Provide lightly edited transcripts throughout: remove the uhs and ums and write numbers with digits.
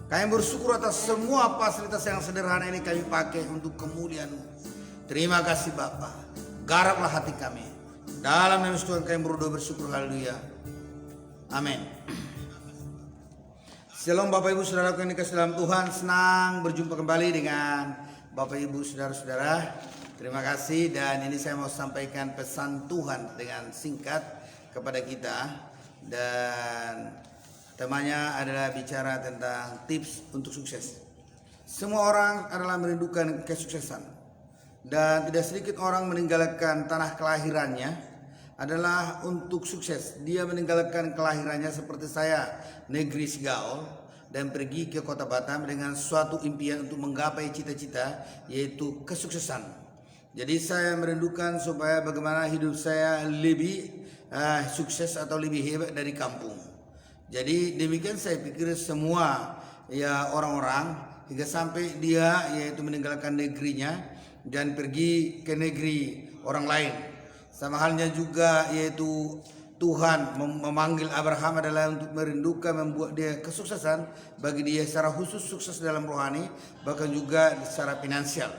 Kami bersyukur atas semua fasilitas yang sederhana ini kami pakai untuk kemuliaan-Mu. Terima kasih Bapa. Garaplah hati kami. Dalam nama Tuhan kami berdoa bersyukur. Haleluya. Amin. Shalom Bapak Ibu Saudaraku yang dikasihi dalam Tuhan. Senang berjumpa kembali dengan Bapak Ibu Saudara-saudara. Terima kasih, dan ini saya mau sampaikan pesan Tuhan dengan singkat kepada kita. Dan temanya adalah bicara tentang tips untuk sukses. Semua orang adalah merindukan kesuksesan, dan tidak sedikit orang meninggalkan tanah kelahirannya adalah untuk sukses. Dia meninggalkan kelahirannya seperti saya, negeri Sigaol, dan pergi ke kota Batam dengan suatu impian untuk menggapai cita-cita, yaitu kesuksesan. Jadi saya merindukan supaya bagaimana hidup saya lebih sukses atau lebih hebat dari kampung. Jadi demikian saya pikir semua orang-orang, hingga sampai dia yaitu meninggalkan negerinya dan pergi ke negeri orang lain. Sama halnya juga yaitu Tuhan memanggil Abraham adalah untuk merindukan membuat dia kesuksesan, bagi dia secara khusus sukses dalam rohani, bahkan juga secara finansial.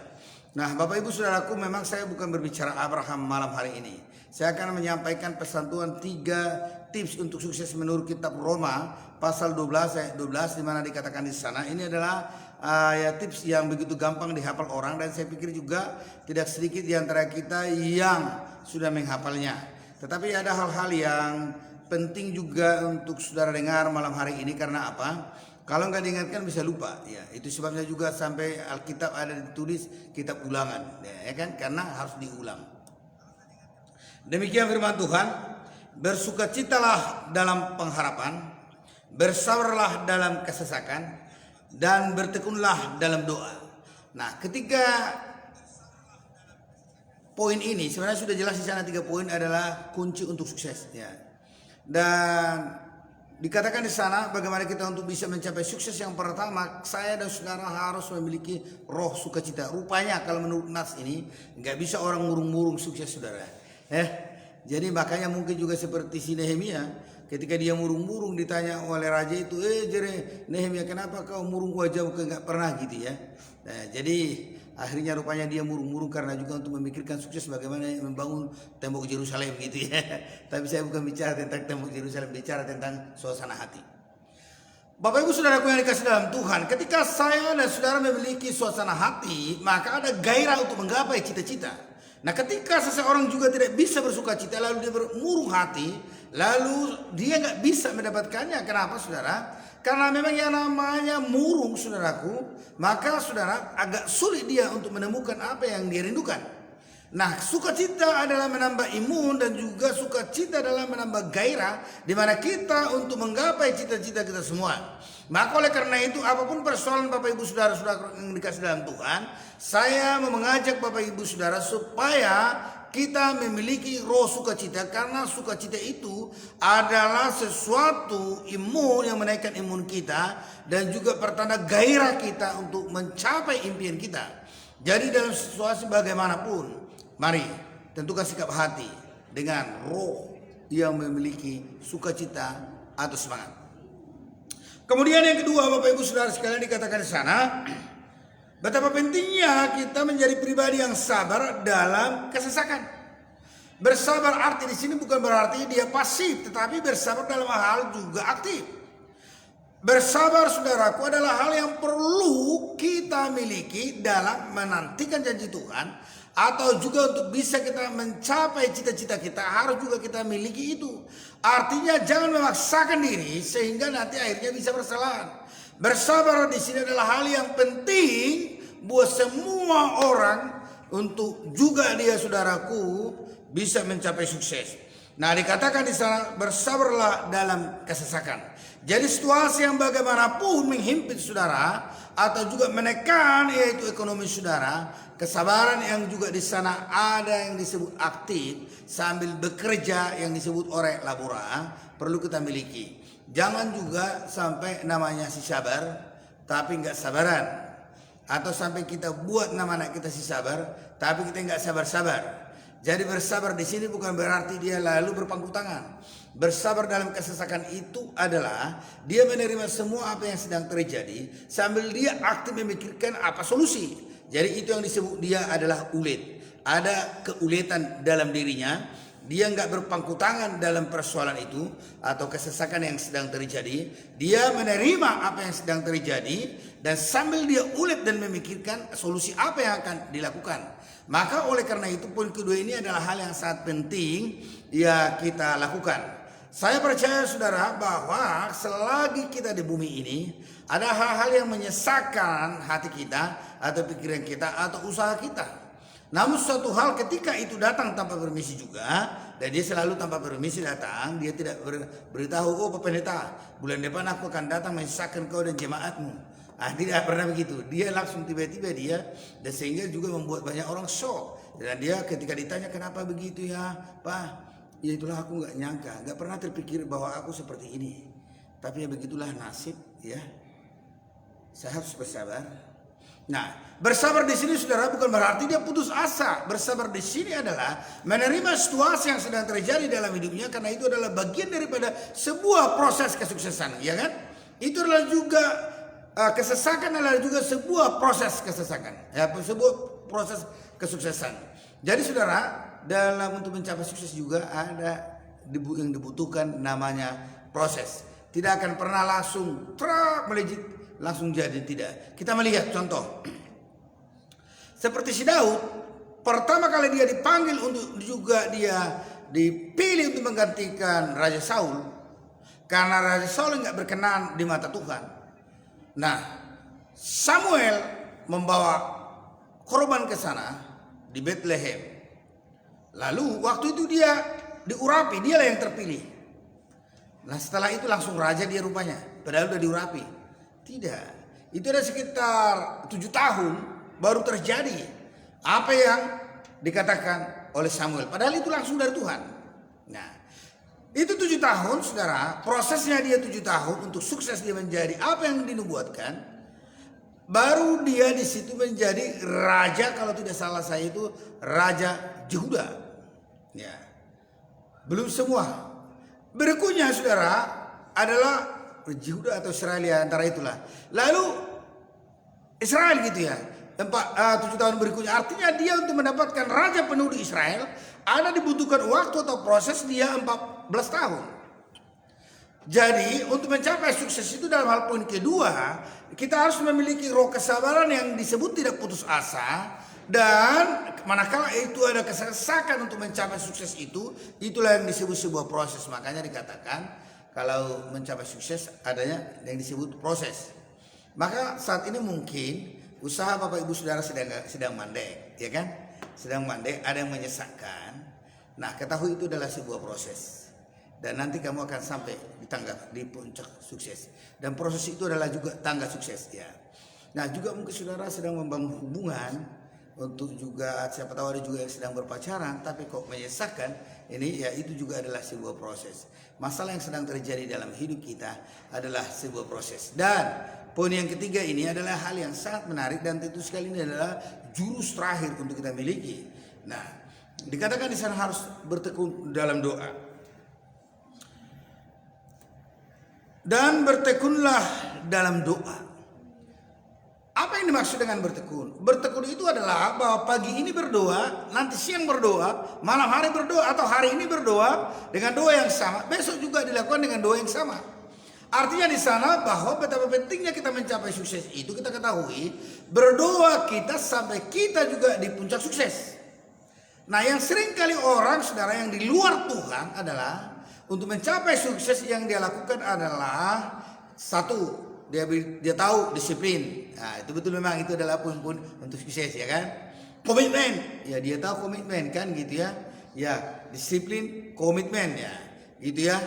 Nah Bapak Ibu Saudaraku, memang saya bukan berbicara Abraham malam hari ini. Saya akan menyampaikan pesan Tuhan 3 tips untuk sukses menurut kitab Roma pasal 12 ayat 12, di mana dikatakan di sana ini adalah tips yang begitu gampang dihafal orang, dan saya pikir juga tidak sedikit di antara kita yang sudah menghafalnya. Tetapi ada hal-hal yang penting juga untuk saudara dengar malam hari ini. Karena apa? Kalau nggak diingatkan bisa lupa. Ya, itu sebabnya juga sampai Alkitab ada ditulis kitab ulangan, ya kan? Karena harus diulang. Demikian firman Tuhan, bersukacitalah dalam pengharapan, bersabarlah dalam kesesakan, dan bertekunlah dalam doa. Nah, ketika poin ini sebenarnya sudah jelas di sana, 3 poin adalah kunci untuk sukses, ya. Dan dikatakan di sana bagaimana kita untuk bisa mencapai sukses. Yang pertama, saya dan saudara harus memiliki roh sukacita. Rupanya kalau menurut nas ini nggak bisa orang murung-murung sukses, saudara. Jadi makanya mungkin juga seperti si Nehemia, ketika dia murung-murung ditanya oleh raja itu, Nehemia kenapa kau murung wajahmu, nggak pernah gitu ya. Nah, jadi akhirnya rupanya dia murung-murung karena juga untuk memikirkan sukses bagaimana membangun tembok Yerusalem gitu ya. Tapi saya bukan bicara tentang tembok Yerusalem, bicara tentang suasana hati. Bapak Ibu Saudaraku yang dikasihi dalam Tuhan, ketika saya dan saudara memiliki suasana hati, maka ada gairah untuk menggapai cita-cita. Nah, ketika seseorang juga tidak bisa bersuka cita, lalu dia bermurung hati, lalu dia nggak bisa mendapatkannya. Kenapa, saudara? Karena memang yang namanya murung, saudaraku, maka saudara agak sulit dia untuk menemukan apa yang dia rindukan. Nah, sukacita adalah menambah imun, dan juga sukacita adalah menambah gairah di mana kita untuk menggapai cita-cita kita semua. Maka oleh karena itu, apapun persoalan Bapak Ibu Saudara-saudara yang dikasih dalam Tuhan, saya mau mengajak Bapak Ibu Saudara supaya kita memiliki roh sukacita, karena sukacita itu adalah sesuatu imun yang menaikkan imun kita, dan juga pertanda gairah kita untuk mencapai impian kita. Jadi dalam situasi bagaimanapun, mari tentukan sikap hati dengan roh yang memiliki sukacita atau semangat. Kemudian yang kedua, Bapak Ibu Saudara sekalian, dikatakan di sana betapa pentingnya kita menjadi pribadi yang sabar dalam kesesakan. Bersabar arti di sini bukan berarti dia pasif, tetapi bersabar dalam hal juga aktif. Bersabar, saudaraku, adalah hal yang perlu kita miliki dalam menantikan janji Tuhan, atau juga untuk bisa kita mencapai cita-cita kita, harus juga kita miliki itu. Artinya jangan memaksakan diri sehingga nanti akhirnya bisa bersalah. Bersabar di sini adalah hal yang penting buat semua orang untuk juga dia, saudaraku, bisa mencapai sukses. Nah, dikatakan di sana bersabarlah dalam kesesakan. Jadi situasi yang bagaimanapun menghimpit saudara atau juga menekan yaitu ekonomi saudara, kesabaran yang juga di sana ada yang disebut aktif sambil bekerja yang disebut oleh labora perlu kita miliki. Jangan juga sampai namanya si sabar tapi nggak sabaran, atau sampai kita buat nama anak kita si sabar tapi kita nggak sabar-sabar. Jadi bersabar di sini bukan berarti dia lalu berpangku tangan. Bersabar dalam kesesakan itu adalah dia menerima semua apa yang sedang terjadi sambil dia aktif memikirkan apa solusi. Jadi itu yang disebut dia adalah ulet. Ada keuletan dalam dirinya. Dia nggak berpangku tangan dalam persoalan itu atau kesesakan yang sedang terjadi. Dia menerima apa yang sedang terjadi dan sambil dia ulet dan memikirkan solusi apa yang akan dilakukan. Maka oleh karena itu poin kedua ini adalah hal yang sangat penting ya kita lakukan. Saya percaya saudara bahwa selagi kita di bumi ini ada hal-hal yang menyesakkan hati kita atau pikiran kita atau usaha kita. Namun suatu hal ketika itu datang tanpa permisi juga, dan dia selalu tanpa permisi datang, dia tidak beritahu, oh Pak Pendeta, bulan depan aku akan datang menyesakkan kau dan jemaatmu. Tidak pernah begitu. Dia langsung tiba-tiba dia, dan sehingga juga membuat banyak orang shock. Dan dia ketika ditanya kenapa begitu ya Pak, ya itulah aku nggak nyangka, nggak pernah terpikir bahwa aku seperti ini. Tapi ya begitulah nasib ya. Saya harus bersabar. Nah, bersabar di sini saudara bukan berarti dia putus asa. Bersabar di sini adalah menerima situasi yang sedang terjadi dalam hidupnya karena itu adalah bagian daripada sebuah proses kesuksesan, ya kan? Itu adalah juga kesesakan adalah juga sebuah proses kesesakan, ya, sebuah proses kesuksesan. Jadi saudara, dalam untuk mencapai sukses juga ada yang dibutuhkan namanya proses. Tidak akan pernah langsung melejit langsung jadi, tidak. Kita melihat contoh seperti si Daud, pertama kali dia dipanggil untuk juga dia dipilih untuk menggantikan Raja Saul karena Raja Saul nggak berkenan di mata Tuhan. Nah, Samuel membawa korban ke sana di Bethlehem. Lalu waktu itu dia diurapi, dialah yang terpilih. Nah setelah itu langsung raja dia rupanya, padahal udah diurapi. Tidak, itu ada sekitar 7 tahun baru terjadi apa yang dikatakan oleh Samuel. Padahal itu langsung dari Tuhan. Nah, itu 7 tahun saudara, prosesnya dia 7 tahun untuk sukses dia menjadi apa yang dinubuatkan. Baru dia di situ menjadi raja, kalau tidak salah saya itu Raja Yehuda. Ya, belum semua. Berikutnya saudara adalah Yehuda atau Israel ya, antara itulah. Lalu Israel gitu ya. 7 tahun berikutnya artinya dia untuk mendapatkan raja penuh di Israel ada dibutuhkan waktu atau proses dia 14 tahun. Jadi untuk mencapai sukses itu dalam hal poin kedua, kita harus memiliki roh kesabaran yang disebut tidak putus asa. Dan manakala itu ada kesesakan untuk mencapai sukses itu, itulah yang disebut sebuah proses. Makanya dikatakan kalau mencapai sukses adanya yang disebut proses. Maka saat ini mungkin usaha Bapak Ibu Saudara sedang mandek, ya kan? Sedang mandek, ada yang menyesakkan. Nah, ketahui itu adalah sebuah proses. Dan nanti kamu akan sampai di puncak sukses. Dan proses itu adalah juga tangga sukses ya. Nah, juga mungkin saudara sedang membangun hubungan untuk juga siapa tahu ada juga yang sedang berpacaran tapi kok menyesakkan. Ini ya itu juga adalah sebuah proses. Masalah yang sedang terjadi dalam hidup kita adalah sebuah proses. Dan poin yang ketiga ini adalah hal yang sangat menarik dan tentu sekali ini adalah jurus terakhir untuk kita miliki. Nah, dikatakan di sana harus bertekun dalam doa. Dan bertekunlah dalam doa. Apa yang dimaksud dengan bertekun? Bertekun itu adalah bahwa pagi ini berdoa, nanti siang berdoa, malam hari berdoa, atau hari ini berdoa dengan doa yang sama, besok juga dilakukan dengan doa yang sama. Artinya di sana bahwa betapa pentingnya kita mencapai sukses itu kita ketahui, berdoa kita sampai kita juga di puncak sukses. Nah, yang sering kali orang saudara yang di luar Tuhan adalah untuk mencapai sukses yang dia lakukan adalah satu, dia tahu disiplin. Nah, itu betul memang itu adalah poin-poin untuk sukses ya kan. Komitmen, ya dia tahu komitmen kan gitu ya. Ya, disiplin, komitmen ya. Gitu ya.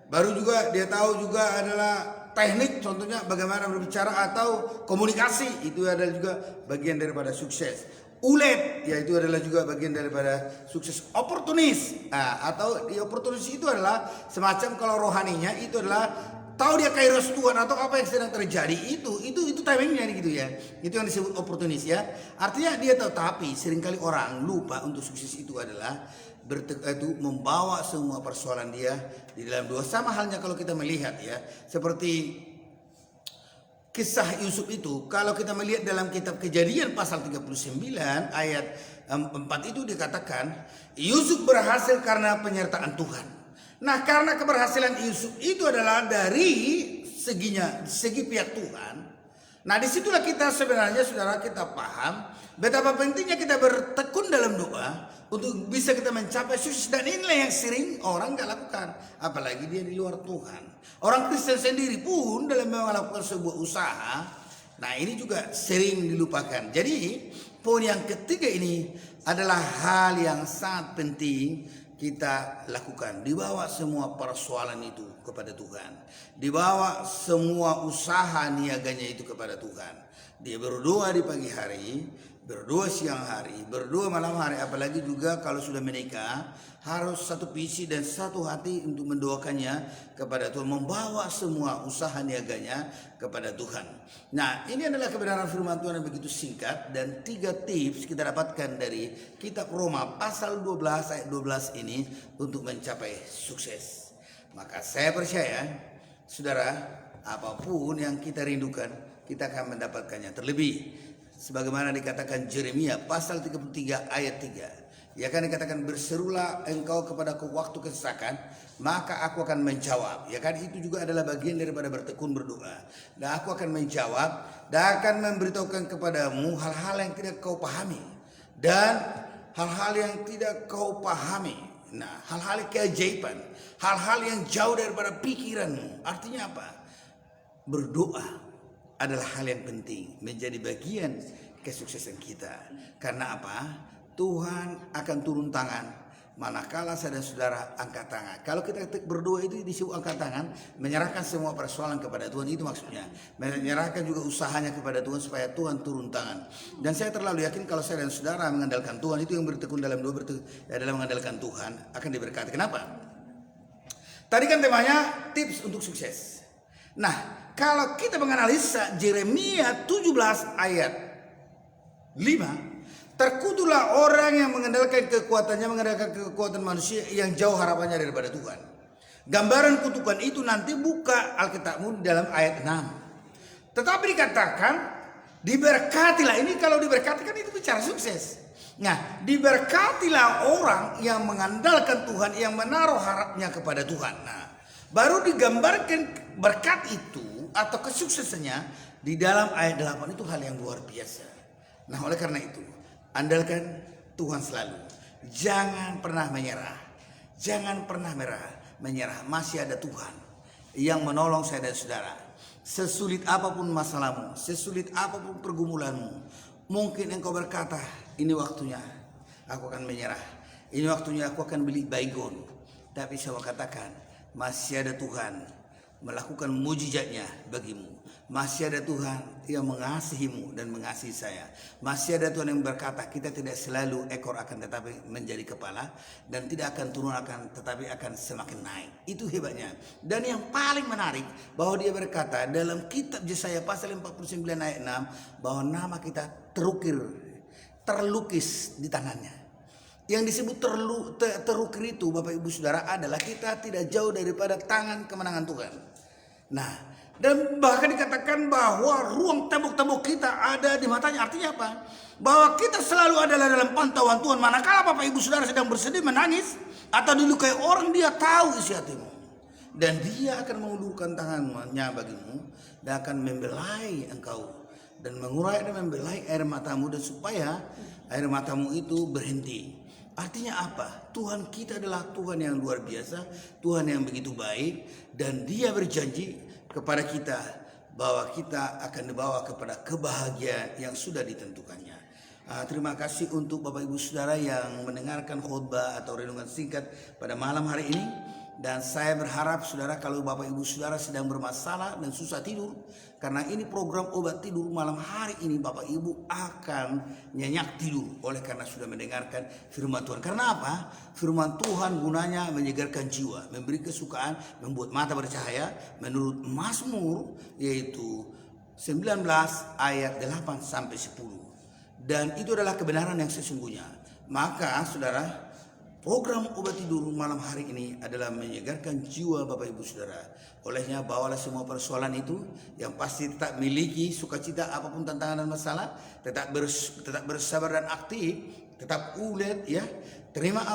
Baru juga dia tahu juga adalah teknik, contohnya bagaimana berbicara atau komunikasi, itu adalah juga bagian daripada sukses. Ulet, ya itu adalah juga bagian daripada sukses. Oportunis, atau di oportunis itu adalah semacam kalau rohaninya itu adalah tahu dia kairos Tuhan atau apa yang sedang terjadi itu timingnya gitu ya. Itu yang disebut oportunis ya. Artinya dia tahu, tapi seringkali orang lupa untuk sukses itu adalah itu membawa semua persoalan dia di dalam doa. Sama halnya kalau kita melihat ya, seperti kisah Yusuf itu, kalau kita melihat dalam kitab Kejadian pasal 39 ayat 4 itu dikatakan Yusuf berhasil karena penyertaan Tuhan. Nah, karena keberhasilan Yusuf itu adalah dari segi pihak Tuhan. Nah, disitulah kita sebenarnya saudara kita paham betapa pentingnya kita bertekun dalam doa untuk bisa kita mencapai sukses. Dan inilah yang sering orang gak lakukan, apalagi dia di luar Tuhan. Orang Kristen sendiri pun dalam melakukan sebuah usaha, nah ini juga sering dilupakan. Jadi poin yang ketiga ini adalah hal yang sangat penting kita lakukan. Dibawa semua persoalan itu kepada Tuhan, dibawa semua usaha niaganya itu kepada Tuhan. Dia berdoa di pagi hari, berdoa siang hari, berdoa malam hari. Apalagi juga kalau sudah menikah, harus satu visi dan satu hati untuk mendoakannya kepada Tuhan, membawa semua usaha niaganya kepada Tuhan. Nah, ini adalah kebenaran firman Tuhan yang begitu singkat, dan 3 tips kita dapatkan dari kitab Roma pasal 12 ayat 12 ini untuk mencapai sukses. Maka saya percaya saudara, apapun yang kita rindukan, kita akan mendapatkannya. Terlebih sebagaimana dikatakan Yeremia pasal 33 ayat 3. Ya kan dikatakan, berserulah engkau kepadaku waktu kesesakan, maka aku akan menjawab. Ya kan, itu juga adalah bagian daripada bertekun berdoa. Dan aku akan menjawab dan akan memberitahukan kepadamu hal-hal yang tidak kau pahami. Dan hal-hal yang tidak kau pahami. Nah, hal-hal keajaiban, hal-hal yang jauh daripada pikiranmu. Artinya apa? Berdoa adalah hal yang penting, menjadi bagian kesuksesan kita. Karena apa? Tuhan akan turun tangan manakala saya dan saudara angkat tangan. Kalau kita berdoa itu disebut angkat tangan, menyerahkan semua persoalan kepada Tuhan, itu maksudnya. Menyerahkan juga usahanya kepada Tuhan supaya Tuhan turun tangan. Dan saya terlalu yakin kalau saya dan saudara mengandalkan Tuhan, itu yang bertekun dalam doa, dalam mengandalkan Tuhan, akan diberkati. Kenapa? Tadi kan temanya tips untuk sukses. Nah, kalau kita menganalisa Yeremia 17 ayat 5, terkutuklah orang yang mengandalkan kekuatan manusia, yang jauh harapannya daripada Tuhan. Gambaran kutukan itu nanti buka Alkitabmu dalam ayat 6. Tetapi dikatakan diberkatilah. Ini kalau diberkati kan itu bicara sukses. Nah, diberkatilah orang yang mengandalkan Tuhan, yang menaruh harapnya kepada Tuhan. Nah, baru digambarkan berkat itu atau kesuksesannya di dalam ayat 8 itu hal yang luar biasa. Nah, oleh karena itu, andalkan Tuhan selalu. Jangan pernah menyerah. Jangan pernah menyerah. Masih ada Tuhan yang menolong saya dan saudara. Sesulit apapun masalahmu, sesulit apapun pergumulanmu, mungkin engkau berkata, ini waktunya aku akan menyerah. Ini waktunya aku akan beli baygon. Tapi saya katakan, masih ada Tuhan melakukan mujizatnya bagimu. Masih ada Tuhan yang mengasihimu dan mengasihi saya. Masih ada Tuhan yang berkata, kita tidak selalu ekor akan tetapi menjadi kepala, dan tidak akan turun akan tetapi akan semakin naik. Itu hebatnya. Dan yang paling menarik bahwa dia berkata dalam kitab Yesaya pasal 49 ayat 6 bahwa nama kita terlukis di tangannya. Yang disebut terukir itu Bapak Ibu Saudara adalah kita tidak jauh daripada tangan kemenangan Tuhan. Nah, dan bahkan dikatakan bahwa ruang tembok-tembok kita ada di matanya. Artinya apa? Bahwa kita selalu adalah dalam pantauan Tuhan. Manakala Bapak Ibu Saudara sedang bersedih, menangis, atau dilukai orang, dia tahu isi hatimu. Dan dia akan mengulurkan tangannya bagimu dan akan membelai engkau. Dan mengurai dan membelai air matamu, dan supaya air matamu itu berhenti. Artinya apa? Tuhan kita adalah Tuhan yang luar biasa, Tuhan yang begitu baik, dan dia berjanji kepada kita bahwa kita akan dibawa kepada kebahagiaan yang sudah ditentukannya. Terima kasih untuk Bapak Ibu Saudara yang mendengarkan khotbah atau renungan singkat pada malam hari ini. Dan saya berharap saudara, kalau Bapak Ibu Saudara sedang bermasalah dan susah tidur, karena ini program obat tidur malam hari ini, Bapak Ibu akan nyenyak tidur oleh karena sudah mendengarkan firman Tuhan. Karena apa? Firman Tuhan gunanya menyegarkan jiwa, memberi kesukaan, membuat mata bercahaya. Menurut Mazmur, yaitu 19 ayat 8 sampai 10. Dan itu adalah kebenaran yang sesungguhnya. Maka saudara, program obat tidur malam hari ini adalah menyegarkan jiwa Bapak Ibu Saudara. Olehnya bawalah semua persoalan itu yang pasti tetap miliki sukacita apapun tantangan dan masalah, tetap bersabar dan aktif, tetap ulet ya. Terima